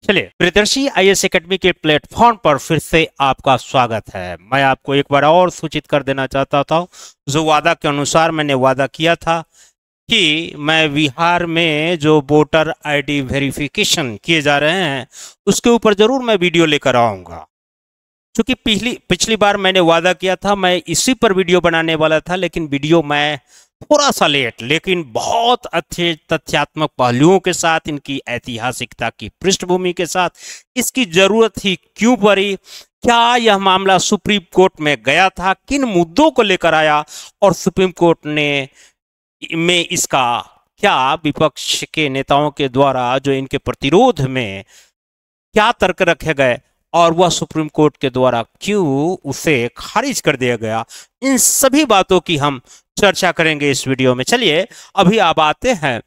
चलिए, Priyadarshi IAS academy के platform पर फिर से आपका स्वागत है। मैं आपको एक बार और सूचित कर देना चाहता था, जो वादा के अनुसार मैंने वादा किया था कि मैं बिहार में जो वोटर आईडी वेरिफिकेशन किए जा रहे हैं उसके ऊपर जरूर मैं वीडियो लेकर आऊँगा। क्योंकि पिछली बार मैंने वादा किया था, मैं इसी पर वीडियो बनाने वाला था, लेकिन वीडियो मैं थोड़ा सा लेट, लेकिन बहुत अच्छे तथ्यात्मक पहलुओं के साथ, इनकी ऐतिहासिकता की पृष्ठभूमि के साथ इसकी जरूरत ही क्यों पड़ी, क्या यह मामला सुप्रीम कोर्ट में गया था, किन मुद्दों को लेकर आया और सुप्रीम कोर्ट ने में इसका क्या विपक्ष के नेताओं के द्वारा जो इनके प्रतिरोध में क्या तर्क रखे गए और वह सुप्रीम कोर्ट के द्वारा क्यों उसे खारिज कर दिया गया, इन सभी बातों की हम चर्चा करेंगे इस वीडियो में। चलिए, अभी आप आते हैं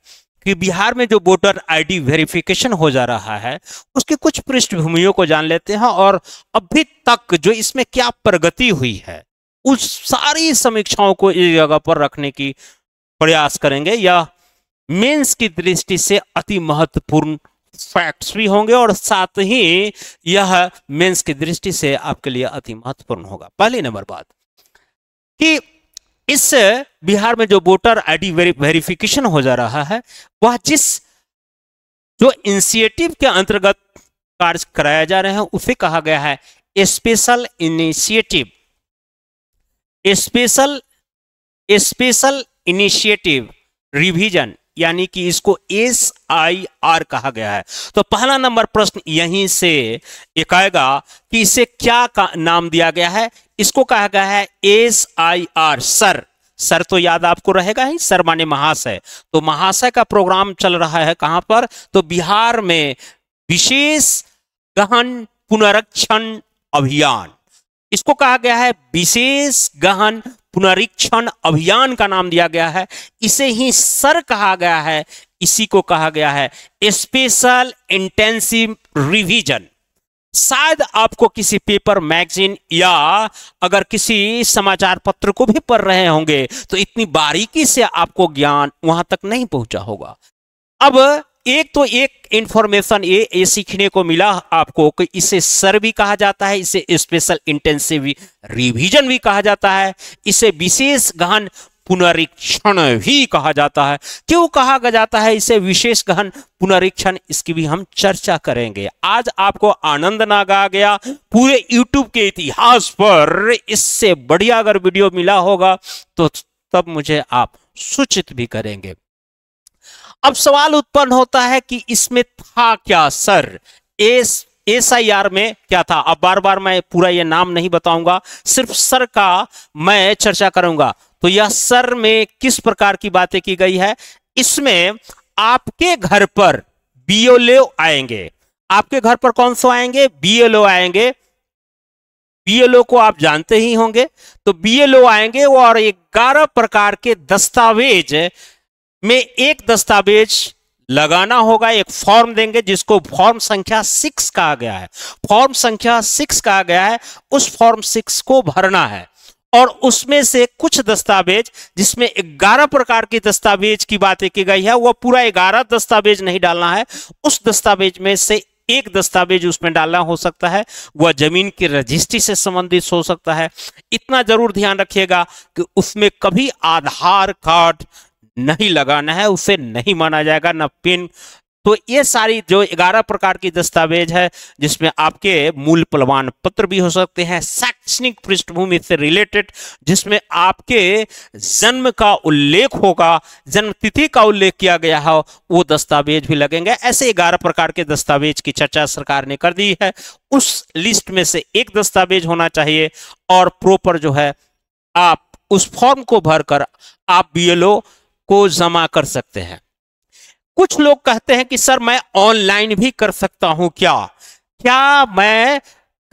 कि बिहार में जो वोटर आईडी वेरिफिकेशन हो जा रहा है उसकी कुछ पृष्ठभूमियों को जान लेते हैं और अभी तक जो इसमें क्या प्रगति हुई है उस सारी समीक्षाओं को इस जगह पर रखने की प्रयास करेंगे। यह मेंस की दृष्टि से अति महत्वपूर्ण फैक्ट्स भी होंगे और साथ ही यह मेंस की दृष्टि से आपके लिए अति महत्वपूर्ण होगा। पहली नंबर बात कि इस बिहार में जो वोटर आईडी वेरिफिकेशन हो जा रहा है वह जो इनिशिएटिव के अंतर्गत कार्य कराया जा रहे हैं उसे कहा गया है special initiative, special initiative revision, यानी कि इसको SIR कहा गया है। तो पहला नंबर प्रश्न यहीं से एक आएगा कि इसे क्या नाम दिया गया है। इसको कहा गया है SIR, सर तो याद आपको रहेगा ही, सर माने महाशय। तो महाशय का प्रोग्राम चल रहा है कहां पर, तो बिहार में विशेष गहन पुनरीक्षण अभियान, इसको कहा गया है विशेष गहन पुनरीक्षण अभियान का नाम दिया गया है। इसे ही सर कहा गया है, इसी को कहा गया है स्पेशल इंटेंसिव रिवीजन। शायद आपको किसी पेपर, मैगजीन या अगर किसी समाचार पत्र को भी पढ़ रहे होंगे तो इतनी बारीकी से आपको ज्ञान वहां तक नहीं पहुंचा होगा। अब एक इंफॉर्मेशन ये सीखने को मिला आपको कि इसे सर भी कहा जाता है, इसे स्पेशल इंटेंसिव रिवीजन भी कहा जाता है, इसे विशेष गहन पुनरीक्षण भी कहा जाता है। क्यों कहा जाता है इसे विशेष गहन पुनरीक्षण, इसकी भी हम चर्चा करेंगे। आज आपको आनंद ना आ गया, पूरे YouTube के इतिहास पर इससे बढ़िया अगर वीडियो मिला होगा तो तब मुझे आप सूचित भी करेंगे। अब सवाल उत्पन्न होता है कि इसमें था क्या सर, SIR में क्या था। अब बार बार मैं पूरा ये नाम नहीं बताऊंगा, सिर्फ सर का मैं चर्चा करूंगा। तो यह सर में किस प्रकार की बातें की गई है, इसमें आपके घर पर BLO आएंगे। आपके घर पर कौन सा आएंगे, BLO आएंगे। BLO को आप जानते ही होंगे। तो BLO आएंगे और 11 प्रकार के दस्तावेज में एक दस्तावेज लगाना होगा, एक फॉर्म देंगे जिसको फॉर्म संख्या 6 कहा गया है। फॉर्म संख्या 6 कहा गया है, उस फॉर्म 6 को भरना है और उसमें से कुछ दस्तावेज, जिसमें 11 प्रकार के दस्तावेज की बातें की गई है, वह पूरा 11 दस्तावेज नहीं डालना है। उस दस्तावेज में से एक दस्तावेज उसमें डालना हो सकता है, वह जमीन की रजिस्ट्री से संबंधित हो सकता है। इतना जरूर ध्यान रखिएगा कि उसमें कभी आधार कार्ड नहीं लगाना है, उसे नहीं माना जाएगा, न पिन। तो ये सारी जो 11 प्रकार की दस्तावेज है, जिसमें आपके मूल प्रमाण पत्र भी हो सकते हैं, शैक्षणिक पृष्ठभूमि से रिलेटेड, जिसमें आपके जन्म का उल्लेख होगा, जन्म तिथि का उल्लेख किया गया हो, वो दस्तावेज भी लगेंगे। ऐसे 11 प्रकार के दस्तावेज की चर्चा सरकार ने कर दी है। उस लिस्ट में से एक दस्तावेज होना चाहिए और प्रॉपर जो है आप उस फॉर्म को भरकर आप BLO को जमा कर सकते हैं। कुछ लोग कहते हैं कि सर मैं ऑनलाइन भी कर सकता हूं क्या मैं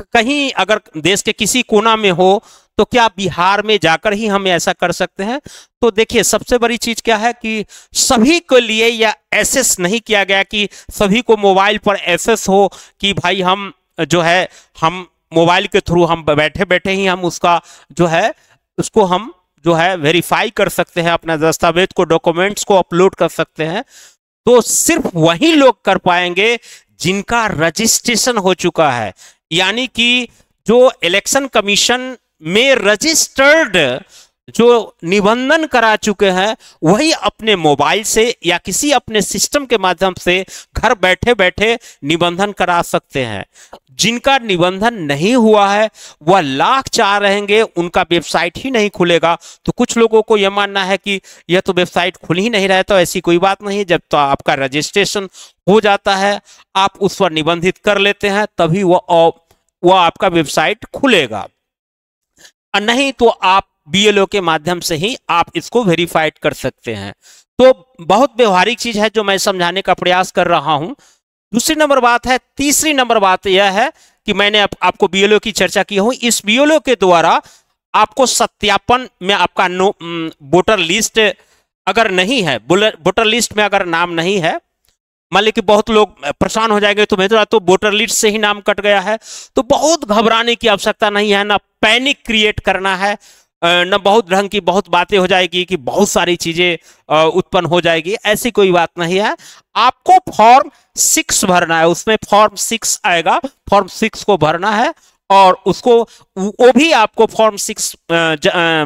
कहीं अगर देश के किसी कोना में हो तो क्या बिहार में जाकर ही हम ऐसा कर सकते हैं। तो देखिए, सबसे बड़ी चीज क्या है कि सभी के लिए यह एक्सेस नहीं किया गया कि सभी को मोबाइल पर एक्सेस हो कि भाई हम जो है हम मोबाइल के थ्रू हम बैठे बैठे ही हम उसका जो है उसको हम जो है वेरीफाई कर सकते हैं, अपना दस्तावेज को, डॉक्यूमेंट्स को अपलोड कर सकते हैं। तो सिर्फ वही लोग कर पाएंगे जिनका रजिस्ट्रेशन हो चुका है, यानी कि जो इलेक्शन कमीशन में रजिस्टर्ड जो निबंधन करा चुके हैं वही अपने मोबाइल से या किसी अपने सिस्टम के माध्यम से घर बैठे बैठे निबंधन करा सकते हैं। जिनका निबंधन नहीं हुआ है वह लाख चाह रहेंगे, उनका वेबसाइट ही नहीं खुलेगा। तो कुछ लोगों को यह मानना है कि यह तो वेबसाइट खुल ही नहीं रहा है। तो ऐसी कोई बात नहीं है, जब तो आपका रजिस्ट्रेशन हो जाता है, आप उस पर निबंधित कर लेते हैं, तभी वह आपका वेबसाइट खुलेगा, और नहीं तो आप बीएलओ के माध्यम से ही आप इसको वेरीफाइड कर सकते हैं। तो बहुत व्यवहारिक चीज है जो मैं समझाने का प्रयास कर रहा हूं। दूसरी नंबर बात है, तीसरी नंबर बात यह है कि मैंने आपको बीएलओ की चर्चा की हूं। इस बीएलओ के द्वारा आपको सत्यापन में आपका वोटर लिस्ट अगर नहीं है, वोटर लिस्ट में अगर नाम नहीं है, मान ली कि बहुत लोग परेशान हो जाएंगे तो मेरा तो वोटर लिस्ट से ही नाम कट गया है, तो बहुत घबराने की आवश्यकता नहीं है, ना पैनिक क्रिएट करना है, न बहुत ढंग की बहुत बातें हो जाएगी कि बहुत सारी चीजें उत्पन्न हो जाएगी, ऐसी कोई बात नहीं है। आपको फॉर्म 6 भरना है, उसमें फॉर्म 6 आएगा, फॉर्म 6 को भरना है और उसको वो भी आपको फॉर्म 6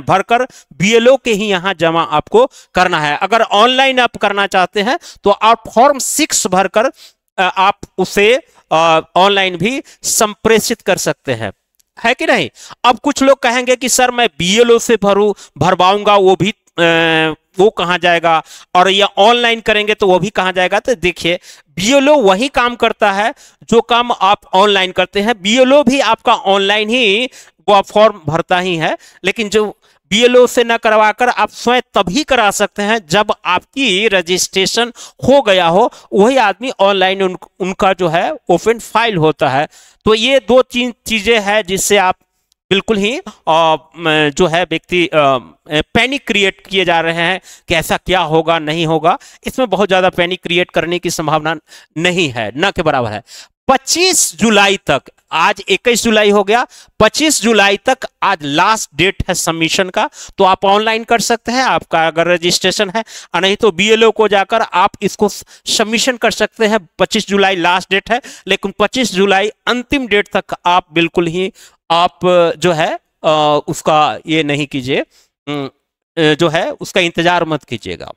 भरकर बीएलओ के ही यहां जमा आपको करना है। अगर ऑनलाइन आप करना चाहते हैं तो आप फॉर्म 6 भरकर आप उसे ऑनलाइन भी संप्रेषित कर सकते हैं, है कि नहीं। अब कुछ लोग कहेंगे कि सर मैं बीएलओ से भरवाऊंगा, वो कहां जाएगा, और या ऑनलाइन करेंगे तो वो भी कहां जाएगा। तो देखिए, बीएलओ वही काम करता है जो काम आप ऑनलाइन करते हैं। बीएलओ भी आपका ऑनलाइन ही वो फॉर्म भरता ही है, लेकिन जो बीएलओ से न करवाकर आप स्वयं तभी करा सकते हैं जब आपकी रजिस्ट्रेशन हो गया हो, वही आदमी ऑनलाइन उनका जो है ओपन फाइल होता है। तो ये 2-3 चीजें हैं जिससे आप बिल्कुल ही जो है व्यक्ति पैनिक क्रिएट किए जा रहे हैं कि ऐसा क्या होगा नहीं होगा। इसमें बहुत ज्यादा पैनिक क्रिएट करने की संभावना नहीं है, न के बराबर है। 25 जुलाई तक, आज 21 जुलाई हो गया, 25 जुलाई तक आज लास्ट डेट है सबमिशन का। तो आप ऑनलाइन कर सकते हैं आपका अगर रजिस्ट्रेशन है, और नहीं तो बीएलओ को जाकर आप इसको सबमिशन कर सकते हैं। 25 जुलाई लास्ट डेट है, लेकिन 25 जुलाई अंतिम डेट तक आप बिल्कुल ही आप जो है उसका ये नहीं कीजिए, जो है उसका इंतजार मत कीजिएगा।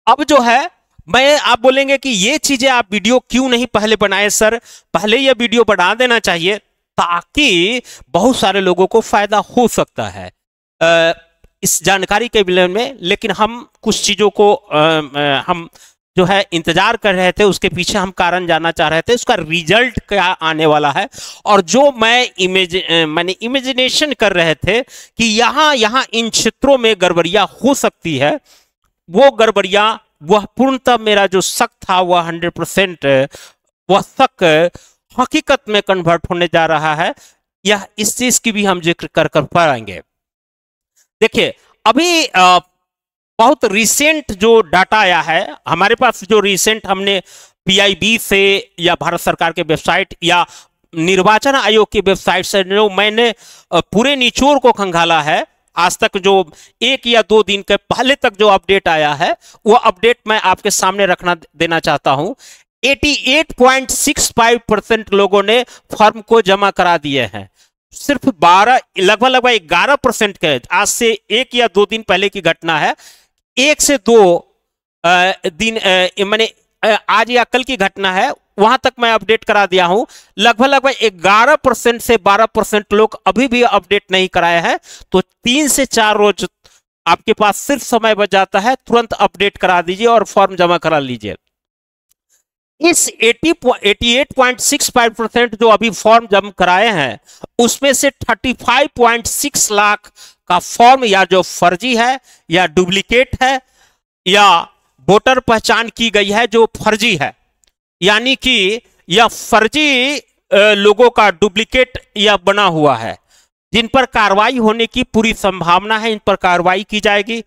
अब जो है आप बोलेंगे कि ये चीजें आप वीडियो क्यों नहीं पहले बनाए सर, पहले ये वीडियो बना देना चाहिए ताकि बहुत सारे लोगों को फायदा हो सकता है इस जानकारी के विषय में। लेकिन हम कुछ चीजों को हम जो है इंतजार कर रहे थे, उसके पीछे हम कारण जानना चाह रहे थे, उसका रिजल्ट क्या आने वाला है। और जो मैंने इमेजिनेशन कर रहे थे कि यहाँ इन क्षेत्रों में गड़बड़ियां हो सकती है, वो गड़बड़ियां वह पूर्णतः मेरा जो शक था वह 100% वह शक हकीकत में कन्वर्ट होने जा रहा है। यह इस चीज की भी हम जिक्र कर पाएंगे। देखिए, अभी बहुत रिसेंट जो डाटा आया है हमारे पास, जो रिसेंट हमने पीआईबी से या भारत सरकार के वेबसाइट या निर्वाचन आयोग की वेबसाइट से जो मैंने पूरे निचोड़ को खंगाला है, आज तक जो 1 या 2 दिन के पहले तक जो अपडेट आया है वो अपडेट मैं आपके सामने रखना देना चाहता हूं। 88.65% लोगों ने फॉर्म को जमा करा दिए हैं। सिर्फ लगभग 11% के, आज से 1 या 2 दिन पहले की घटना है, 1 से 2 दिन मैंने आज या कल की घटना है, वहां तक मैं अपडेट करा दिया हूं। लगभग 11% से 12% लोग अभी भी अपडेट नहीं कराए हैं। तो 3 से 4 रोज आपके पास सिर्फ समय बच जाता है, तुरंत अपडेट करा दीजिए और फॉर्म जमा करा लीजिए। इस 88.65% जो अभी फॉर्म जमा कराए हैं उसमें से 35.6 लाख का फॉर्म या जो फर्जी है या डुप्लीकेट है या वोटर पहचान की गई है जो फर्जी है, यानी कि यह फर्जी लोगों का डुप्लीकेट या बना हुआ है, जिन पर कार्रवाई होने की पूरी संभावना है, इन पर कार्रवाई की जाएगी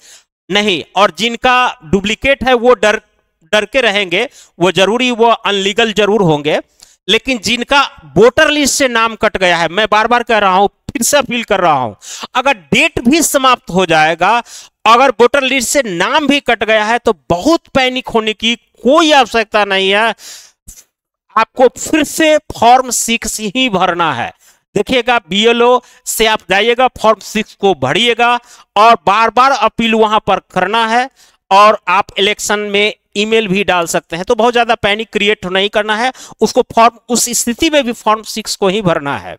नहीं। और जिनका डुप्लीकेट है वो डर के रहेंगे, वो जरूरी वो अनलीगल जरूर होंगे। लेकिन जिनका वोटर लिस्ट से नाम कट गया है, मैं बार बार कह रहा हूं, फिर से अपील कर रहा हूं, अगर डेट भी समाप्त हो जाएगा अगर वोटर लिस्ट से नाम भी कट गया है तो बहुत पैनिक होने की कोई आवश्यकता नहीं है। आपको फिर से फॉर्म 6 ही भरना है। देखिएगा, बीएलओ से आप जाइएगा, फॉर्म 6 को भरिएगा और बार बार अपील वहां पर करना है, और आप इलेक्शन में ईमेल भी डाल सकते हैं। तो बहुत ज्यादा पैनिक क्रिएट नहीं करना है, उसको फॉर्म उस स्थिति में भी फॉर्म 6 को ही भरना है।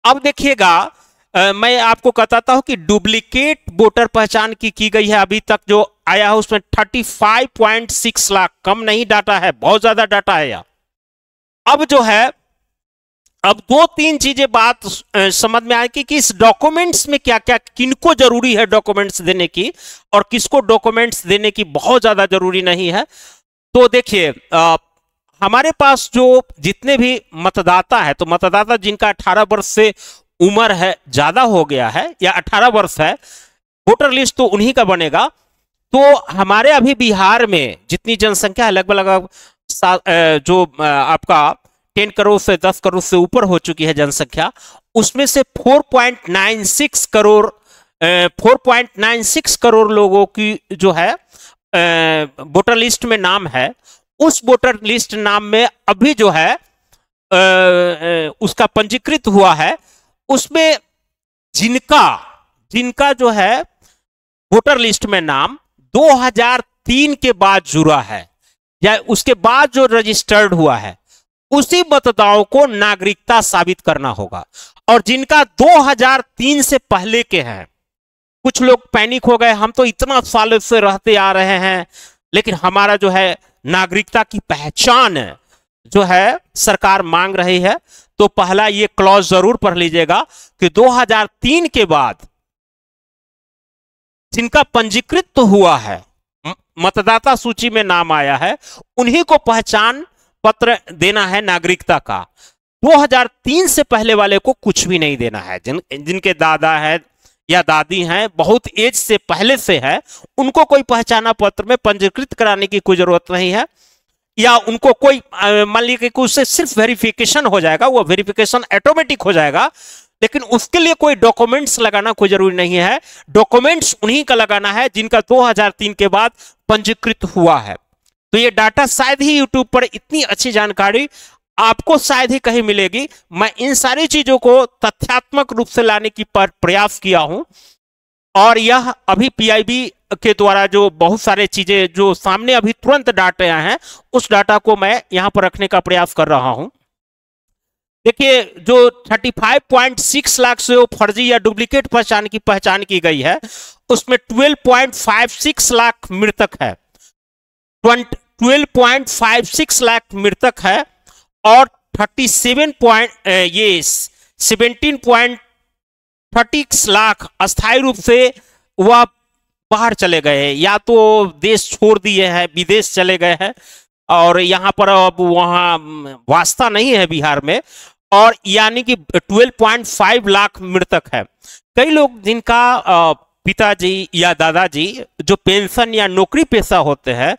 अब देखिएगा, मैं आपको बताता हूं कि डुप्लीकेट वोटर पहचान की गई है। अभी तक जो आया है उसमें 35.6 लाख, कम नहीं डाटा है, बहुत ज्यादा डाटा है यार। अब जो है, अब 2-3 चीजें बात समझ में आएगी कि इस डॉक्यूमेंट्स में क्या क्या, किनको जरूरी है डॉक्यूमेंट्स देने की और किसको डॉक्यूमेंट्स देने की बहुत ज्यादा जरूरी नहीं है। तो देखिए, हमारे पास जो जितने भी मतदाता है, तो मतदाता जिनका 18 वर्ष से उम्र है, ज्यादा हो गया है या 18 वर्ष है, वोटर लिस्ट तो उन्हीं का बनेगा। तो हमारे अभी बिहार में जितनी जनसंख्या है, लगभग जो आपका 10 करोड़ से 10 करोड़ से ऊपर हो चुकी है जनसंख्या, उसमें से 4.96 करोड़ लोगों की जो है वोटर लिस्ट में नाम है। उस वोटर लिस्ट नाम में अभी जो है उसका पंजीकृत हुआ है, उसमें जिनका जो है वोटर लिस्ट में नाम 2003 के बाद जुड़ा है या उसके बाद जो रजिस्टर्ड हुआ है, उसी मतदाताओं को नागरिकता साबित करना होगा। और जिनका 2003 से पहले के हैं, कुछ लोग पैनिक हो गए, हम तो इतना सालों से रहते आ रहे हैं, लेकिन हमारा जो है नागरिकता की पहचान जो है सरकार मांग रही है। तो पहला ये क्लॉज जरूर पढ़ लीजिएगा कि 2003 के बाद जिनका पंजीकृत तो हुआ है, मतदाता सूची में नाम आया है, उन्हीं को पहचान पत्र देना है नागरिकता का। 2003 से पहले वाले को कुछ भी नहीं देना है। जिनके दादा है या दादी हैं, बहुत एज से पहले से है, उनको कोई पहचाना पत्र में पंजीकृत कराने की कोई जरूरत नहीं है। या उनको कोई मान लीजिए कि उससे सिर्फ वेरिफिकेशन हो जाएगा, वो वेरिफिकेशन ऑटोमेटिक हो जाएगा, लेकिन उसके लिए कोई डॉक्यूमेंट्स लगाना कोई जरूरी नहीं है। डॉक्यूमेंट्स उन्हीं का लगाना है जिनका 2003 के बाद पंजीकृत हुआ है। तो ये डाटा शायद ही यूट्यूब पर इतनी अच्छी जानकारी आपको शायद ही कहीं मिलेगी। मैं इन सारी चीजों को तथ्यात्मक रूप से लाने की प्रयास किया हूं, और यह अभी पीआईबी के द्वारा जो बहुत सारे चीजें जो सामने अभी तुरंत डाटे आए हैं, उस डाटा को मैं यहां पर रखने का प्रयास कर रहा हूं। देखिए, जो 35.6 लाख से फर्जी या डुप्लीकेट पहचान की गई है, उसमें 12.56 लाख मृतक है, 12.56 लाख मृतक है, और 17.30 लाख अस्थायी रूप से वह बाहर चले गए हैं, या तो देश छोड़ दिए हैं, विदेश चले गए हैं, और यहां पर अब वहां वास्ता नहीं है बिहार में। और यानी कि 12.5 लाख मृतक है। कई लोग जिनका पिताजी या दादाजी जो पेंशन या नौकरी पेशा होते हैं,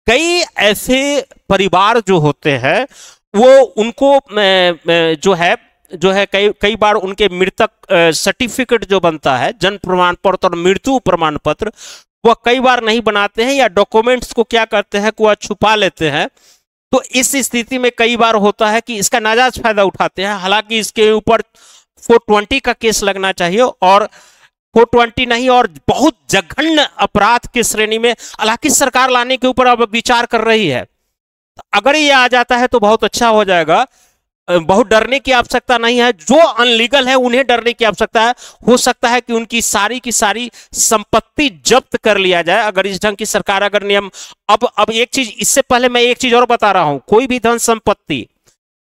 कई ऐसे परिवार जो होते हैं, वो उनको जो है कई बार उनके मृतक सर्टिफिकेट जो बनता है, जन्म प्रमाण पत्र और मृत्यु प्रमाण पत्र, वह कई बार नहीं बनाते हैं, या डॉक्यूमेंट्स को क्या करते हैं कि वह छुपा लेते हैं। तो इस स्थिति में कई बार होता है कि इसका नाजायज फायदा उठाते हैं। हालांकि इसके ऊपर 420 का केस लगना चाहिए, और 420 नहीं, और बहुत जघन्य अपराध की श्रेणी में हालांकि सरकार लाने के ऊपर अब विचार कर रही है। अगर ये आ जाता है तो बहुत अच्छा हो जाएगा। बहुत डरने की आवश्यकता नहीं है, जो अनलीगल है उन्हें डरने की आवश्यकता है। हो सकता है कि उनकी सारी की सारी संपत्ति जब्त कर लिया जाए, अगर इस ढंग की सरकार अगर नियम। अब एक चीज, इससे पहले मैं एक चीज और बता रहा हूं, कोई भी धन संपत्ति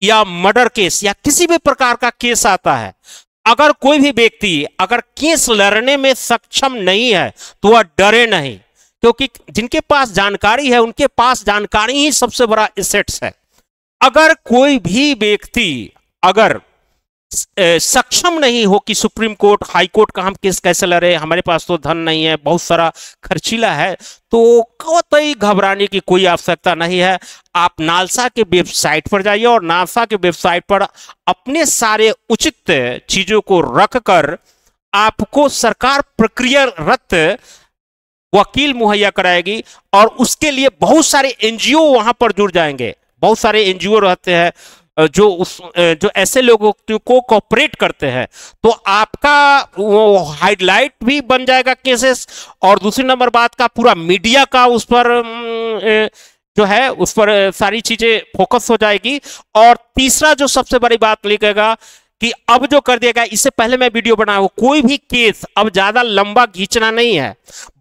या मर्डर केस या किसी भी प्रकार का केस आता है, अगर कोई भी व्यक्ति अगर केस लड़ने में सक्षम नहीं है तो वह डरे नहीं, क्योंकि जिनके पास जानकारी है उनके पास जानकारी ही सबसे बड़ा एसेट्स है। अगर कोई भी व्यक्ति अगर सक्षम नहीं हो कि सुप्रीम कोर्ट, हाई कोर्ट का हम केस कैसे लड़े, हमारे पास तो धन नहीं है, बहुत सारा खर्चीला है, तो कतई घबराने की कोई आवश्यकता नहीं है। आप नालसा के वेबसाइट पर जाइए, और नालसा के वेबसाइट पर अपने सारे उचित चीजों को रखकर आपको सरकार प्रक्रियारत वकील मुहैया कराएगी, और उसके लिए बहुत सारे एनजीओ वहां पर जुड़ जाएंगे। बहुत सारे एनजीओ रहते हैं जो ऐसे लोगों को कोऑपरेट करते हैं, तो आपका वो हाईलाइट भी बन जाएगा केसेस, और दूसरी नंबर बात का पूरा मीडिया का उस पर जो है उस पर सारी चीजें फोकस हो जाएगी। और तीसरा जो सबसे बड़ी बात लिखेगा कि अब जो कर दिया गया, इससे पहले मैं वीडियो बनाया हूं, कोई भी केस अब ज्यादा लंबा खींचना नहीं है।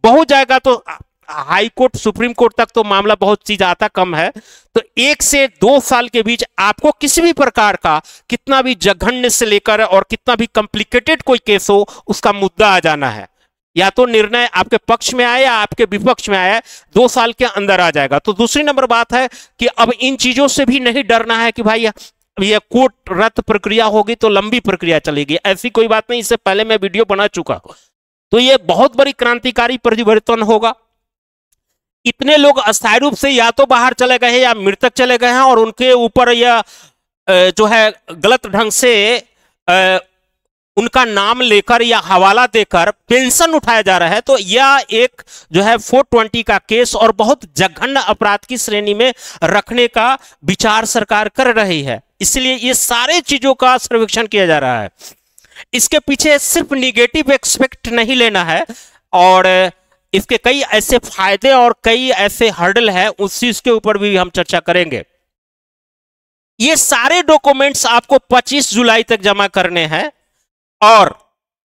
बहुत जाएगा तो हाई कोर्ट सुप्रीम कोर्ट तक तो मामला बहुत चीज आता कम है, तो 1 से 2 साल के बीच आपको किसी भी प्रकार का कितना भी जघन्य से लेकर और कितना भी कॉम्प्लिकेटेड कोई केस हो, उसका मुद्दा आ जाना है, या तो निर्णय आपके पक्ष में आए या आपके विपक्ष में आए, 2 साल के अंदर आ जाएगा। तो दूसरी नंबर बात है कि अब इन चीजों से भी नहीं डरना है कि भाई ये कोर्ट रद्द प्रक्रिया होगी तो लंबी प्रक्रिया चलेगी, ऐसी कोई बात नहीं। इससे पहले मैं वीडियो बना चुका हूं। तो ये बहुत बड़ी क्रांतिकारी परिवर्तन होगा। इतने लोग अस्थायी रूप से या तो बाहर चले गए हैं या मृतक चले गए हैं, और उनके ऊपर यह जो है गलत ढंग से उनका नाम लेकर या हवाला देकर पेंशन उठाया जा रहा है। तो यह एक जो है 420 का केस और बहुत जघन्य अपराध की श्रेणी में रखने का विचार सरकार कर रही है, इसलिए ये सारे चीजों का सर्वेक्षण किया जा रहा है। इसके पीछे सिर्फ निगेटिव एक्सपेक्ट नहीं लेना है, और इसके कई ऐसे फायदे और कई ऐसे हर्डल है, उस चीज के ऊपर भी हम चर्चा करेंगे। ये सारे डॉक्यूमेंट्स आपको 25 जुलाई तक जमा करने हैं, और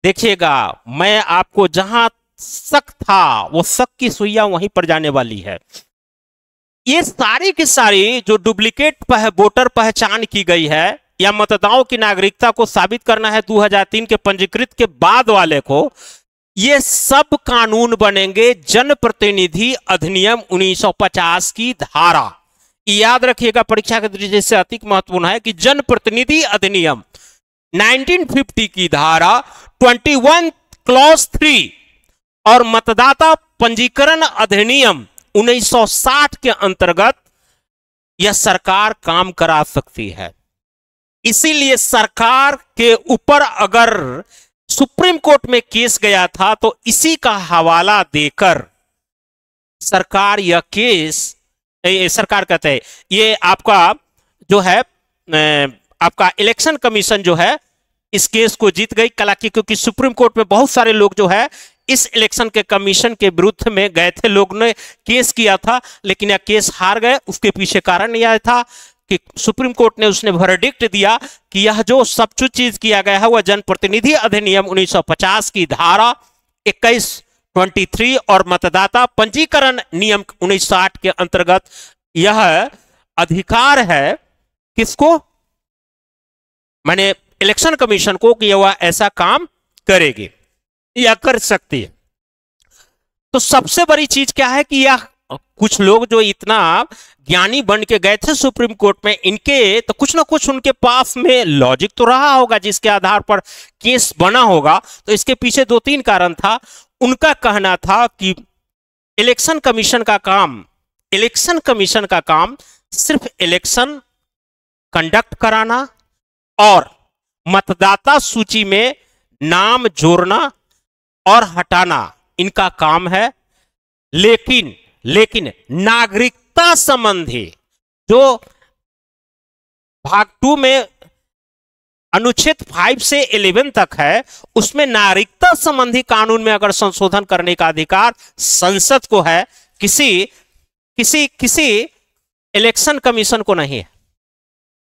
देखिएगा मैं आपको जहां शक था वो शक की सुइयां वहीं पर जाने वाली है। ये सारी की सारी जो डुप्लीकेट वोटर पहचान की गई है या मतदाताओं की नागरिकता को साबित करना है 2003 के पंजीकृत के बाद वाले को, ये सब कानून बनेंगे जनप्रतिनिधि अधिनियम 1950 की धारा। याद रखिएगा, परीक्षा के दृष्टि से अधिक महत्वपूर्ण है कि जनप्रतिनिधि अधिनियम 1950 की धारा 21 क्लॉज 3 और मतदाता पंजीकरण अधिनियम 1960 के अंतर्गत यह सरकार काम करा सकती है। इसीलिए सरकार के ऊपर अगर सुप्रीम कोर्ट में केस गया था तो इसी का हवाला देकर सरकार यह केस, सरकार कहते हैं ये आपका जो है आपका इलेक्शन कमीशन जो है इस केस को जीत गई। हालांकि क्योंकि सुप्रीम कोर्ट में बहुत सारे लोग जो है इस इलेक्शन के कमीशन के विरुद्ध में गए थे, लोग ने केस किया था, लेकिन यह केस हार गए। उसके पीछे कारण यह था कि सुप्रीम कोर्ट ने उसने वर्डिक्ट दिया कि यह जो सब कुछ चीज किया गया है वह जनप्रतिनिधि अधिनियम 1950 की धारा 21(23) और मतदाता पंजीकरण नियम 1960 के अंतर्गत यह अधिकार है किसको, माने इलेक्शन कमीशन को, कि वह ऐसा काम करेगी या कर सकती है। तो सबसे बड़ी चीज क्या है कि यह कुछ लोग जो इतना ज्ञानी बन के गए थे सुप्रीम कोर्ट में, इनके तो कुछ ना कुछ उनके पास में लॉजिक तो रहा होगा जिसके आधार पर केस बना होगा। तो इसके पीछे 2-3 कारण था। उनका कहना था कि इलेक्शन कमीशन का काम सिर्फ इलेक्शन कंडक्ट कराना और मतदाता सूची में नाम जोड़ना और हटाना इनका काम है। लेकिन नागरिकता संबंधी जो भाग 2 में अनुच्छेद 5 से 11 तक है, उसमें नागरिकता संबंधी कानून में अगर संशोधन करने का अधिकार संसद को है, किसी इलेक्शन कमीशन को नहीं है।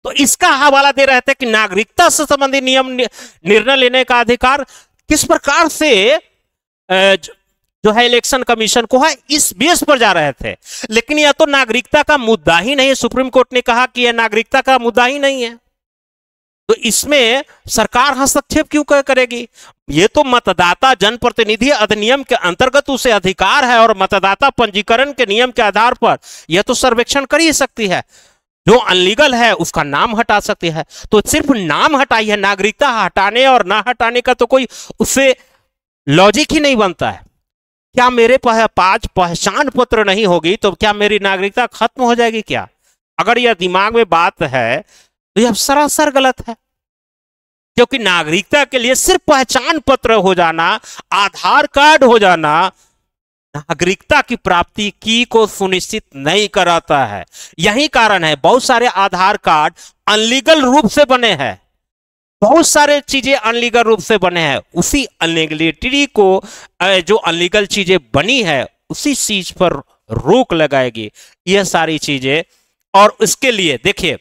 तो इसका हवाला दे रहे थे कि नागरिकता से संबंधित नियम निर्णय लेने का अधिकार किस प्रकार से जो है इलेक्शन कमीशन को है, इस बेस पर जा रहे थे। लेकिन यह तो नागरिकता का मुद्दा ही नहीं है। सुप्रीम कोर्ट ने कहा कि यह नागरिकता का मुद्दा ही नहीं है, तो इसमें सरकार हस्तक्षेप क्यों करेगी। यह तो मतदाता जनप्रतिनिधि अधिनियम के अंतर्गत उसे अधिकार है, और मतदाता पंजीकरण के नियम के आधार पर यह तो सर्वेक्षण कर ही सकती है। जो अनलीगल है उसका नाम हटा सकती है। तो सिर्फ नाम हटाई है, नागरिकता हटाने और ना हटाने का तो कोई उससे लॉजिक ही नहीं बनता है। क्या मेरे पास पहचान पत्र नहीं होगी तो क्या मेरी नागरिकता खत्म हो जाएगी क्या? अगर यह दिमाग में बात है तो यह सरासर गलत है, क्योंकि नागरिकता के लिए सिर्फ पहचान पत्र हो जाना, आधार कार्ड हो जाना नागरिकता की प्राप्ति की को सुनिश्चित नहीं कराता है। यही कारण है बहुत सारे आधार कार्ड अनलीगल रूप से बने हैं, बहुत सारे चीजें अनलीगल रूप से बने हैं। उसी अनलीगलिटी को जो अनलीगल चीजें बनी है उसी चीज पर रोक लगाएगी यह सारी चीजें। और इसके लिए देखिए,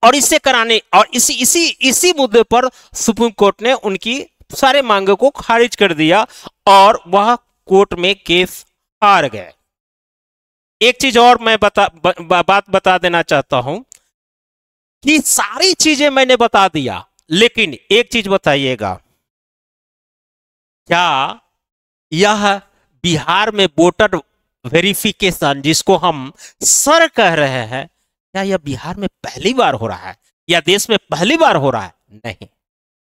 और इससे कराने और इसी मुद्दे पर सुप्रीम कोर्ट ने उनकी सारे मांगों को खारिज कर दिया और वह कोर्ट में केस हार गए। एक चीज और मैं बात बता देना चाहता हूं कि सारी चीजें मैंने बता दिया, लेकिन एक चीज बताइएगा, क्या यह बिहार में वोटर वेरिफिकेशन जिसको हम सर कह रहे हैं, क्या यह बिहार में पहली बार हो रहा है या देश में पहली बार हो रहा है? नहीं,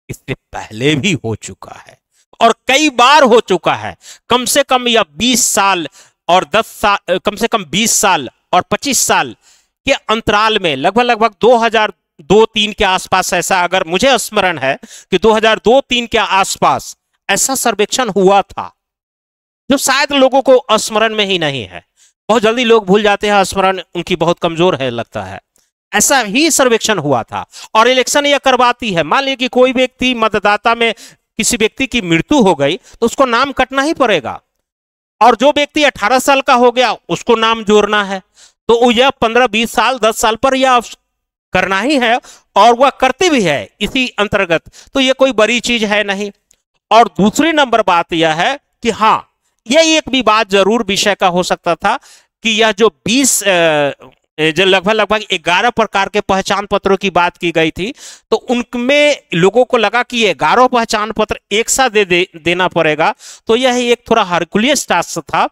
इससे पहले भी हो चुका है और कई बार हो चुका है। कम से कम यह 20 साल और 10 साल, कम से कम 20 साल और 25 साल के अंतराल में लगभग 2002-03 के आसपास, ऐसा अगर मुझे स्मरण है कि 2002-03 के आसपास ऐसा सर्वेक्षण हुआ था, जो शायद लोगों को स्मरण में ही नहीं है। बहुत जल्दी लोग भूल जाते हैं, स्मरण उनकी बहुत कमजोर है लगता है। ऐसा ही सर्वेक्षण हुआ था और इलेक्शन यह करवाती है। मान लीजिए कि कोई व्यक्ति मतदाता में किसी व्यक्ति की मृत्यु हो गई तो उसको नाम कटना ही पड़ेगा, और जो व्यक्ति 18 साल का हो गया उसको नाम जोड़ना है, तो यह 15-20 साल 10 साल पर यह करना ही है और वह करते भी है इसी अंतर्गत। तो यह कोई बड़ी चीज है नहीं। और दूसरी नंबर बात यह है कि हाँ, यह एक भी बात जरूर विषय का हो सकता था कि यह जो 20 जो लगभग 11 प्रकार के पहचान पत्रों की बात की गई थी, तो उनमें लोगों को लगा कि ये 11 पहचान पत्र एक साथ देना पड़ेगा, तो यह एक थोड़ा हरकुलियस टास्क था।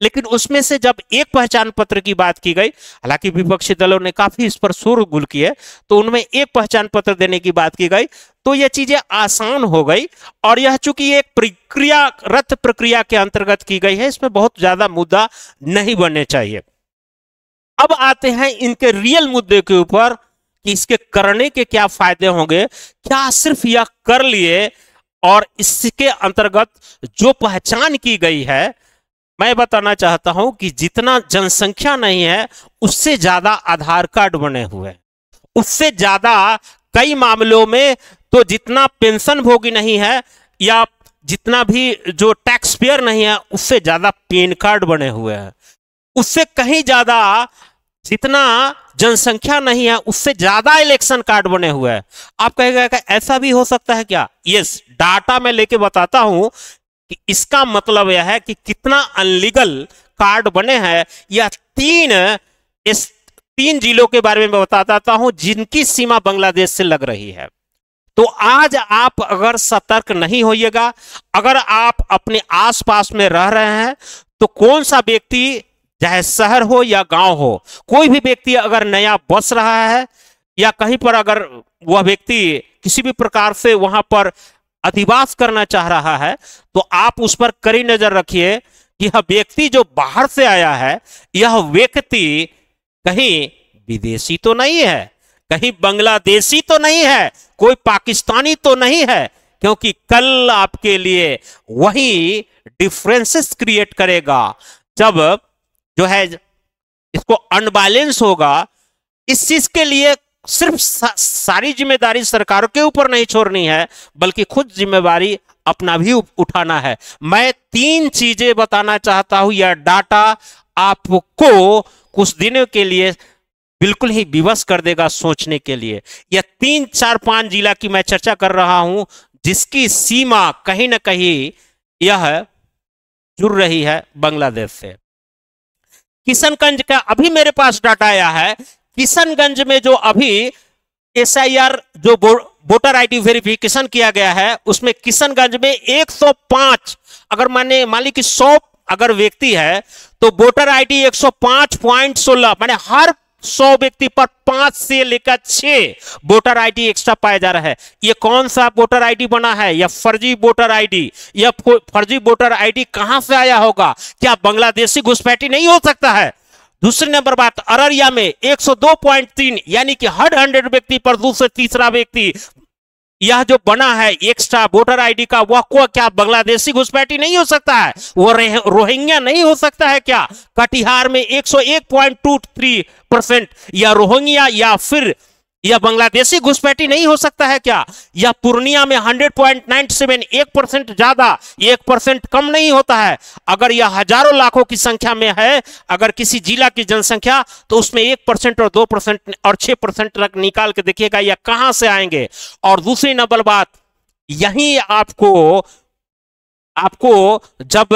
लेकिन उसमें से जब एक पहचान पत्र की बात की गई, हालांकि विपक्षी दलों ने काफी इस पर शोरगुल किए, तो उनमें एक पहचान पत्र देने की बात की गई, तो यह चीजें आसान हो गई। और यह चूंकि एक प्रक्रियारत प्रक्रिया के अंतर्गत की गई है, इसमें बहुत ज्यादा मुद्दा नहीं बनने चाहिए। अब आते हैं इनके रियल मुद्दे के ऊपर कि इसके करने के क्या फायदे होंगे। क्या सिर्फ यह कर लिए और इसके अंतर्गत जो पहचान की गई है, मैं बताना चाहता हूं कि जितना जनसंख्या नहीं है उससे ज्यादा आधार कार्ड बने हुए हैं, उससे ज्यादा कई मामलों में तो जितना पेंशन भोगी नहीं है या जितना भी जो टैक्स पेयर नहीं है उससे ज्यादा पैन कार्ड बने हुए हैं, उससे कहीं ज्यादा जितना जनसंख्या नहीं है उससे ज्यादा इलेक्शन कार्ड बने हुए हैं। आप कहेगा कि ऐसा भी हो सकता है क्या? यस, डाटा मैं लेके बताता हूं कि इसका मतलब यह है कि कितना अनलीगल कार्ड बने हैं। यह तीन जिलों के बारे में मैं बताता हूं जिनकी सीमा बांग्लादेश से लग रही है। तो आज आप अगर सतर्क नहीं होइएगा, अगर आप अपने आसपास में रह रहे हैं, तो कौन सा व्यक्ति, चाहे शहर हो या गांव हो, कोई भी व्यक्ति अगर नया बस रहा है या कहीं पर अगर वह व्यक्ति किसी भी प्रकार से वहां पर अधिवास करना चाह रहा है, तो आप उस पर कड़ी नजर रखिए। यह व्यक्ति जो बाहर से आया है, यह व्यक्ति कहीं विदेशी तो नहीं है, कहीं बांग्लादेशी तो नहीं है, कोई पाकिस्तानी तो नहीं है, क्योंकि कल आपके लिए वही डिफरेंसेस क्रिएट करेगा जब जो है इसको अनबैलेंस होगा। इस चीज के लिए सिर्फ सारी जिम्मेदारी सरकारों के ऊपर नहीं छोड़नी है, बल्कि खुद जिम्मेदारी अपना भी उठाना है। मैं 3 चीजें बताना चाहता हूं, यह डाटा आपको कुछ दिनों के लिए बिल्कुल ही विवश कर देगा सोचने के लिए। यह 3, 4, 5 जिला की मैं चर्चा कर रहा हूं जिसकी सीमा कहीं ना कहीं यह जुड़ रही है बांग्लादेश से। किशनगंज का अभी मेरे पास डाटा आया है, किशनगंज में जो अभी SIR जो वोटर आईडी वेरिफिकेशन किया गया है, उसमें किशनगंज में 105, अगर मान ली कि 100 अगर व्यक्ति है तो वोटर आईडी 105.16, माने हर 100 व्यक्ति पर 5 से लेकर 6 वोटर आईडी एक्स्ट्रा पाया जा रहा है। ये कौन सा वोटर आईडी बना है? या फर्जी वोटर आईडी। यह फर्जी वोटर आईडी कहां से आया होगा? क्या बांग्लादेशी घुसपैठी नहीं हो सकता है? दूसरी नंबर बात, अररिया में 102.3, यानी कि हर 100 व्यक्ति पर दूसरे तीसरा व्यक्ति यह जो बना है एक्स्ट्रा वोटर आईडी का, वह को क्या बांग्लादेशी घुसपैठी नहीं हो सकता है? वो रोहिंग्या नहीं हो सकता है क्या? कटिहार में 101.23% या रोहिंग्या या फिर यह बांग्लादेशी घुसपैठी नहीं हो सकता है क्या? या पूर्णिया में 100.97, 1% ज्यादा, 1% कम नहीं होता है? अगर यह हजारों लाखों की संख्या में है, अगर किसी जिला की जनसंख्या, तो उसमें 1% और 2% और 6% तक निकाल के देखिएगा यह कहां से आएंगे। और दूसरी नंबर बात, यही आपको जब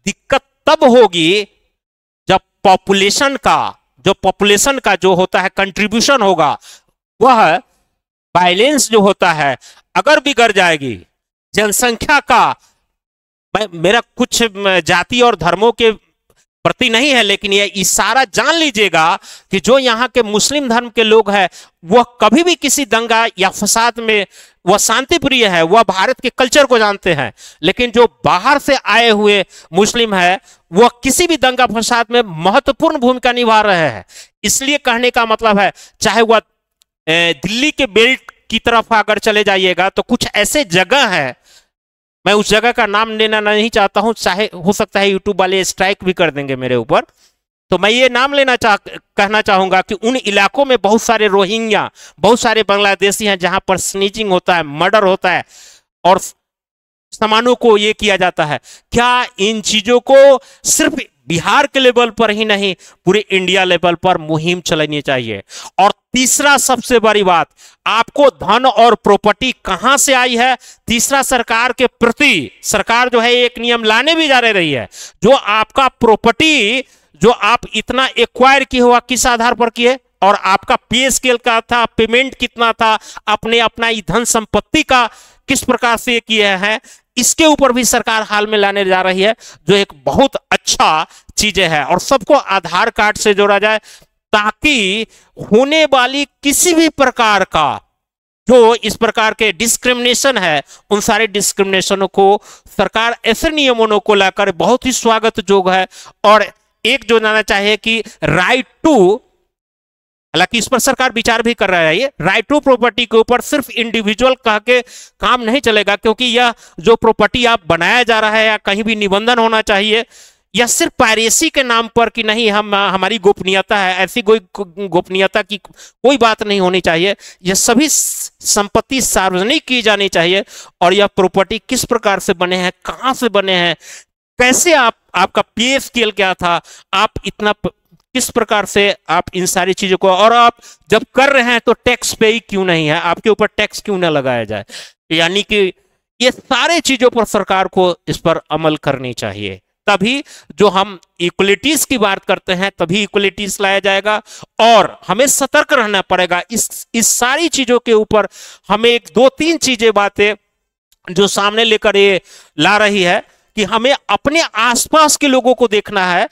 दिक्कत तब होगी जब पॉपुलेशन का जो होता है कंट्रीब्यूशन होगा, वह बैलेंस जो होता है अगर बिगड़ जाएगी जनसंख्या का। मेरा कुछ जाति और धर्मों के प्रति नहीं है, लेकिन यह इशारा जान लीजिएगा कि जो यहाँ के मुस्लिम धर्म के लोग हैं वह कभी भी किसी दंगा या फसाद में, वह शांति प्रिय है, वह भारत के कल्चर को जानते हैं। लेकिन जो बाहर से आए हुए मुस्लिम है वह किसी भी दंगा फसाद में महत्वपूर्ण भूमिका निभा रहे हैं। इसलिए कहने का मतलब है, चाहे वह दिल्ली के बेल्ट की तरफ अगर चले जाइएगा तो कुछ ऐसे जगह है, मैं उस जगह का नाम लेना नहीं चाहता हूं, चाहे हो सकता है यूट्यूब वाले स्ट्राइक भी कर देंगे मेरे ऊपर, तो मैं ये नाम कहना चाहूंगा कि उन इलाकों में बहुत सारे रोहिंग्या, बहुत सारे बांग्लादेशी हैं जहां पर स्नीचिंग होता है, मर्डर होता है और सामानों को ये किया जाता है। क्या इन चीजों को सिर्फ बिहार के लेवल पर ही नहीं, पूरे इंडिया लेवल पर मुहिम चलानी चाहिए? और तीसरा सबसे बड़ी बात, आपको धन और प्रॉपर्टी कहां से आई है? तीसरा, सरकार के प्रति सरकार जो है एक नियम लाने भी जा रही है, जो आपका प्रॉपर्टी जो आप इतना एक्वायर किए हुआ किस आधार पर किए, और आपका पे स्केल का था, पेमेंट कितना था, अपने अपना धन संपत्ति का किस प्रकार से किए हैं, इसके ऊपर भी सरकार हाल में लाने जा रही है, जो एक बहुत अच्छा चीजें है। और सबको आधार कार्ड से जोड़ा जाए ताकि होने वाली किसी भी प्रकार का जो इस प्रकार के डिस्क्रिमिनेशन है, उन सारे डिस्क्रिमिनेशनों को सरकार ऐसे नियमों को लाकर बहुत ही स्वागत योग्य है। और एक जो जाना चाहिए कि राइट टू, हालांकि इस पर सरकार विचार भी कर रहा है, ये राइट टू प्रॉपर्टी के ऊपर सिर्फ इंडिविजुअल कह के काम नहीं चलेगा, क्योंकि यह जो प्रॉपर्टी आप बनाया जा रहा है या कहीं भी निबंधन होना चाहिए, यह सिर्फ पायरेसी के नाम पर कि नहीं हमारी गोपनीयता है, ऐसी कोई गोपनीयता की कोई बात नहीं होनी चाहिए। यह सभी संपत्ति सार्वजनिक की जानी चाहिए। और यह प्रॉपर्टी किस प्रकार से बने हैं, कहां से बने हैं, कैसे आपका पे स्केल क्या था, आप इतना किस प्रकार से आप इन सारी चीजों को, और आप जब कर रहे हैं तो टैक्स पे ही क्यों नहीं है, आपके ऊपर टैक्स क्यों ना लगाया जाए। यानी कि ये सारे चीजों पर सरकार को इस पर अमल करनी चाहिए, तभी जो हम इक्वलिटीज की बात करते हैं तभी इक्वलिटीज लाया जाएगा। और हमें सतर्क रहना पड़ेगा इस सारी चीजों के ऊपर। हमें एक दो तीन चीजें बातें जो सामने लेकर ये ला रही है कि हमें अपने आसपास के लोगों को देखना है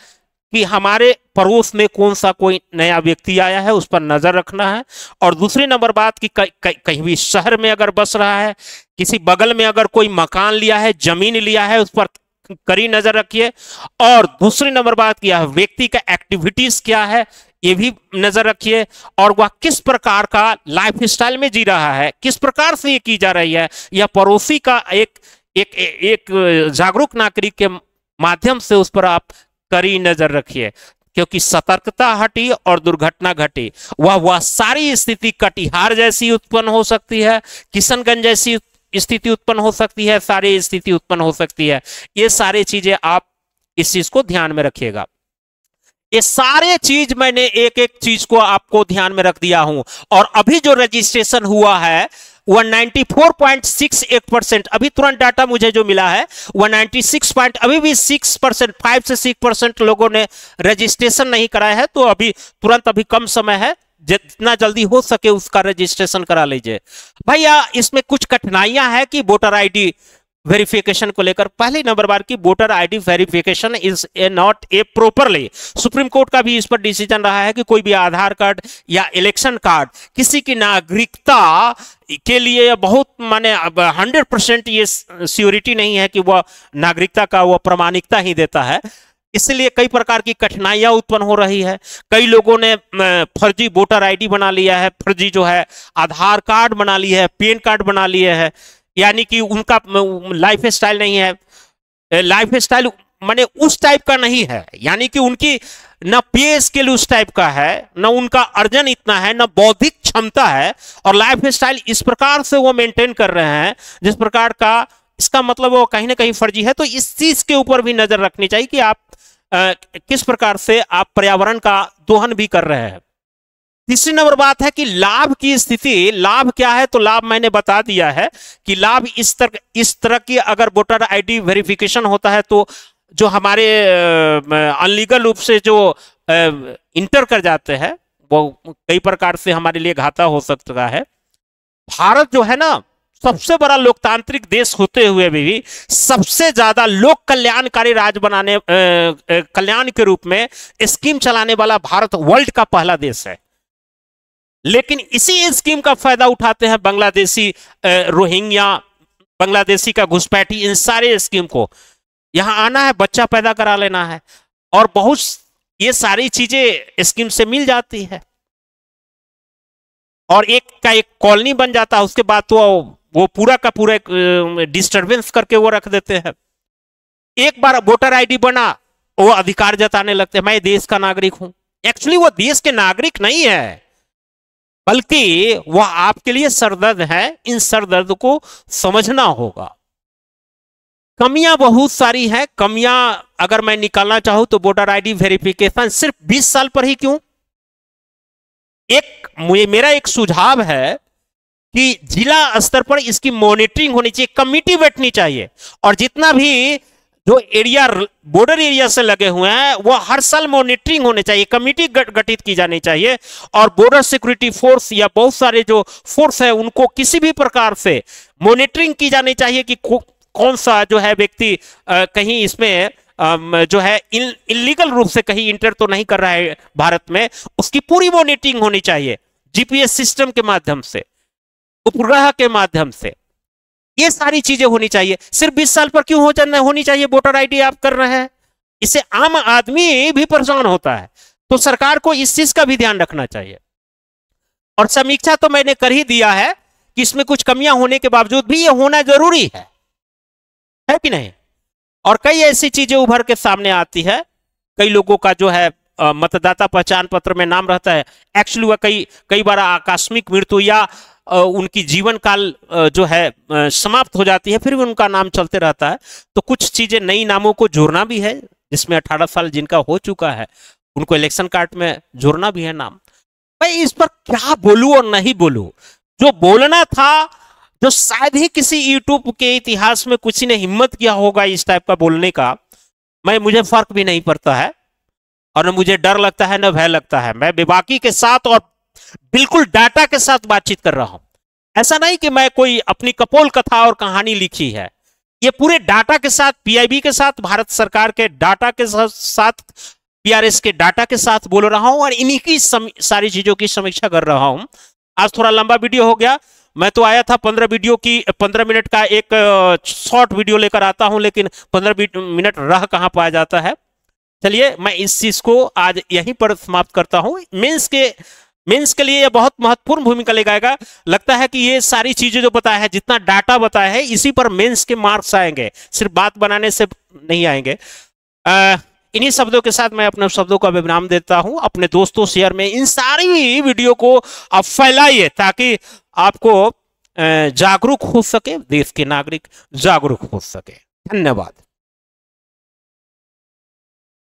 कि हमारे पड़ोस में कौन सा कोई नया व्यक्ति आया है, उस पर नजर रखना है। और दूसरी नंबर बात कि कहीं भी शहर में अगर बस रहा है, किसी बगल में अगर कोई मकान लिया है, जमीन लिया है, उस पर कड़ी नजर रखिए। और दूसरी नंबर बात कि यह व्यक्ति का एक्टिविटीज क्या है, ये भी नजर रखिए। और वह किस प्रकार का लाइफ स्टाइल में जी रहा है, किस प्रकार से ये की जा रही है, यह पड़ोसी का एक जागरूक नागरिक के माध्यम से उस पर आप कड़ी नजर रखिए। क्योंकि सतर्कता हटी और दुर्घटना घटी, वह सारी स्थिति कटिहार जैसी उत्पन्न हो सकती है, किशनगंज जैसी स्थिति उत्पन्न हो सकती है, सारी स्थिति उत्पन्न हो सकती है। ये सारी चीजें आप इस चीज को ध्यान में रखिएगा। ये सारे चीज मैंने एक एक चीज को आपको ध्यान में रख दिया हूं। और अभी जो रजिस्ट्रेशन हुआ है वह 94.68%, अभी तुरंत डाटा मुझे जो मिला है वह 96 अभी भी 6%, 5 से 6% लोगों ने रजिस्ट्रेशन नहीं कराया है। तो अभी तुरंत अभी कम समय है, जितना जल्दी हो सके उसका रजिस्ट्रेशन करा लीजिए। भैया इसमें कुछ कठिनाइयां हैं कि वोटर आईडी वेरिफिकेशन को लेकर। पहली नंबर बार की voter ID verification is not a properly, supreme court का भी इस पर डिसीजन रहा है कि कोई भी आधार कार्ड या इलेक्शन कार्ड किसी की नागरिकता के लिए बहुत माने 100% ये श्योरिटी नहीं है कि वह नागरिकता का वह प्रामाणिकता ही देता है। इसलिए कई प्रकार की कठिनाइयां उत्पन्न हो रही है। कई लोगों ने फर्जी वोटर आईडी बना लिया है, फर्जी जो है आधार कार्ड बना लिया है, पैन कार्ड बना लिया है, यानी कि उनका लाइफ स्टाइल नहीं है, लाइफ स्टाइल माने उस टाइप का नहीं है, यानी कि उनकी न पे स्केल उस टाइप का है, न उनका अर्जन इतना है, न बौद्धिक क्षमता है, और लाइफ स्टाइल इस प्रकार से वो मेंटेन कर रहे हैं जिस प्रकार का, इसका मतलब वो कहीं ना कहीं फर्जी है। तो इस चीज के ऊपर भी नजर रखनी चाहिए कि आप किस प्रकार से आप पर्यावरण का दोहन भी कर रहे हैं। तीसरी नंबर बात है कि लाभ की स्थिति, लाभ क्या है, तो लाभ मैंने बता दिया है कि लाभ इस तरह की अगर वोटर आईडी वेरिफिकेशन होता है तो जो हमारे अनलीगल रूप से जो इंटर कर जाते हैं वो कई प्रकार से हमारे लिए घाटा हो सकता है। भारत जो है ना, सबसे बड़ा लोकतांत्रिक देश होते हुए भी सबसे ज्यादा लोक कल्याणकारी राज्य बनाने कल्याण के रूप में स्कीम चलाने वाला भारत वर्ल्ड का पहला देश है। लेकिन इसी स्कीम का फायदा उठाते हैं बांग्लादेशी, रोहिंग्या, बांग्लादेशी का घुसपैठी, इन सारे स्कीम को यहां आना है, बच्चा पैदा करा लेना है, और बहुत ये सारी चीजें स्कीम से मिल जाती है, और एक का एक कॉलोनी बन जाता है। उसके बाद तो वो पूरा का पूरा डिस्टरबेंस करके वो रख देते हैं। एक बार वोटर आईडी बना, वो अधिकार जताने लगते हैं, मैं देश का नागरिक हूं। एक्चुअली वो देश के नागरिक नहीं है, बल्कि वह आपके लिए सरदर्द है। इन सरदर्द को समझना होगा। कमियां बहुत सारी हैं। कमियां अगर मैं निकालना चाहूं तो वोटर आईडी वेरिफिकेशन सिर्फ 20 साल पर ही क्यों? मेरा एक सुझाव है कि जिला स्तर पर इसकी मॉनिटरिंग होनी चाहिए, कमिटी बैठनी चाहिए, और जितना भी जो एरिया बॉर्डर एरिया से लगे हुए हैं वो हर साल मॉनिटरिंग होने चाहिए, कमिटी गठित की जानी चाहिए, और बॉर्डर सिक्योरिटी फोर्स या बहुत सारे जो फोर्स है उनको किसी भी प्रकार से मॉनिटरिंग की जानी चाहिए कि कौन सा जो है व्यक्ति कहीं इसमें जो है इलीगल रूप से कहीं इंटर तो नहीं कर रहा है भारत में, उसकी पूरी मॉनिटरिंग होनी चाहिए जीपीएस सिस्टम के माध्यम से, उपग्रह के माध्यम से। ये सारी चीजें होनी चाहिए। सिर्फ 20 साल पर क्यों होनी चाहिए वोटर आईडी आप कर रहे हैं? इससे आम आदमी भी परेशान होता है, तो सरकार को इस चीज का भी ध्यान रखना चाहिए। और समीक्षा तो मैंने कर ही दिया है कि इसमें कुछ कमियां होने के बावजूद भी ये होना जरूरी है कि नहीं? और कई ऐसी चीजें उभर के सामने आती है। कई लोगों का जो है मतदाता पहचान पत्र में नाम रहता है, एक्चुअली वह कई बार आकस्मिक मृत्यु या उनकी जीवन काल जो है समाप्त हो जाती है, फिर भी उनका नाम चलते रहता है। तो कुछ चीजें नई नामों को जोड़ना भी है, जिसमें 18 साल जिनका हो चुका है उनको इलेक्शन कार्ड में जोड़ना भी है नाम। भाई इस पर क्या बोलूं और नहीं बोलूं? जो बोलना था, जो शायद ही किसी यूट्यूब के इतिहास में किसी ने हिम्मत किया होगा इस टाइप का बोलने का, मुझे फर्क भी नहीं पड़ता है, और न मुझे डर लगता है न भय लगता है। मैं बेबाकी के साथ और बिल्कुल डाटा के साथ बातचीत कर रहा हूं। ऐसा नहीं कि मैं कोई अपनी कपोल कथा और कहानी लिखी है, ये पूरे डाटा के साथ, पीआईबी के साथ, भारत सरकार के डाटा के साथ, पीआरएस के डाटा के साथ बोल रहा हूं, और इन्हीं की सारी चीजों की समीक्षा कर रहा हूं। आज थोड़ा लंबा वीडियो हो गया। मैं तो आया था 15 मिनट का एक शॉर्ट वीडियो लेकर आता हूं, लेकिन 15 मिनट रह कहां पाया जाता है। चलिए मैं इस चीज को आज यहीं पर समाप्त करता हूं। मेंस के लिए यह बहुत महत्वपूर्ण भूमिका लगाएगा। लगता है कि ये सारी चीजें जो बताया है, जितना डाटा बताया है, इसी पर मेंस के मार्क्स आएंगे, सिर्फ बात बनाने से नहीं आएंगे। इन्हीं शब्दों के साथ मैं अपने शब्दों का विराम देता हूं। अपने दोस्तों शेयर में इन सारी वीडियो को आप फैलाइए, ताकि आपको जागरूक हो सके, देश के नागरिक जागरूक हो सके। धन्यवाद।